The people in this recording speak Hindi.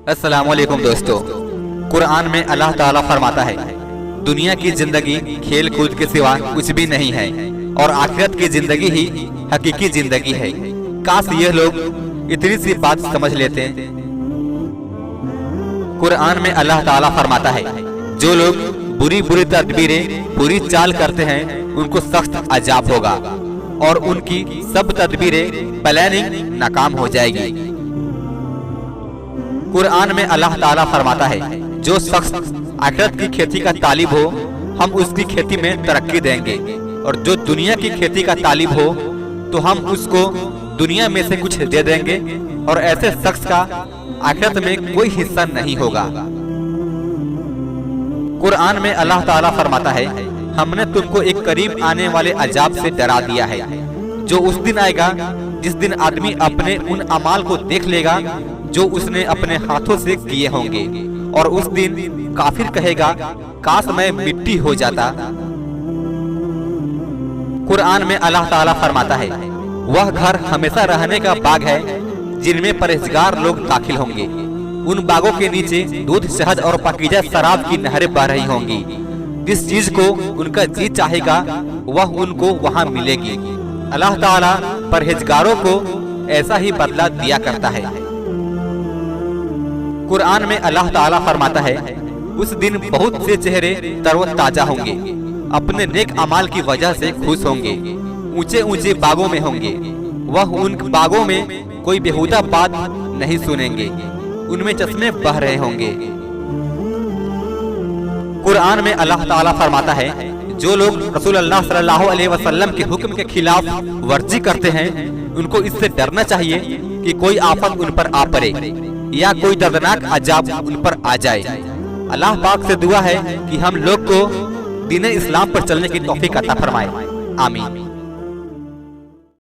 अस्सलामुअलैकुम दोस्तों, कुरान में अल्लाह ताला फरमाता है, दुनिया की जिंदगी खेल कूद के सिवा कुछ भी नहीं है और आखिरत की जिंदगी ही हकीकी जिंदगी है। काश ये लोग इतनी सी बात समझ लेते। कुरान में अल्लाह ताला फरमाता है, जो लोग बुरी बुरी तदबीरें बुरी चाल करते हैं उनको सख्त अजाब होगा और उनकी सब तदबीरें प्लानिंग नाकाम हो जाएगी। कुरान में अल्लाह ताला फरमाता है, जो शख्स आखिरत की खेती का तालिब हो हम उसकी खेती में तरक्की देंगे और जो दुनिया की खेती का तालिब हो तो हम उसको दुनिया में से कुछ दे देंगे और ऐसे शख्स का आखिरत में कोई हिस्सा नहीं होगा। कुरान में अल्लाह ताला फरमाता है, हमने तुमको एक करीब आने वाले अजाब से डरा दिया है, जो उस दिन आएगा जिस दिन आदमी अपने उन अमाल को देख लेगा जो उसने अपने हाथों से किए होंगे और उस दिन काफिर कहेगा, काश मैं मिट्टी हो जाता। कुरान में अल्लाह ताला फरमाता है, वह घर हमेशा रहने का बाग है जिनमें परहेजगार लोग दाखिल होंगे। उन बागों के नीचे दूध शहद और पाकीज़ा शराब की नहरें बह रही होंगी। जिस चीज को उनका जी चाहेगा वह उनको वहां मिलेगी। अल्लाह ताला परहेजगारों को ऐसा ही बदला दिया करता है। कुरान में अल्लाह ताला फरमाता है, उस दिन बहुत से चेहरे तरोताजा होंगे, अपने नेक अमाल की वजह से खुश होंगे, ऊंचे ऊंचे बागों में होंगे। वह उन बागों में कोई बेहुदा बात नहीं सुनेंगे, उनमें चश्मे बह रहे होंगे। कुरान में अल्लाह ताला फरमाता है, जो लोग रसूल अल्लाह सल्लल्लाहु अलैहि वसल्लम के हुक्म के खिलाफ वर्जी करते हैं उनको इससे डरना चाहिए कि कोई आफत उन पर आ पड़े या कोई दर्दनाक अजाब उन पर आ जाए। अल्लाह पाक से दुआ है कि हम लोग को दीन इस्लाम पर चलने की तौफीक अता फरमाए। आमीन।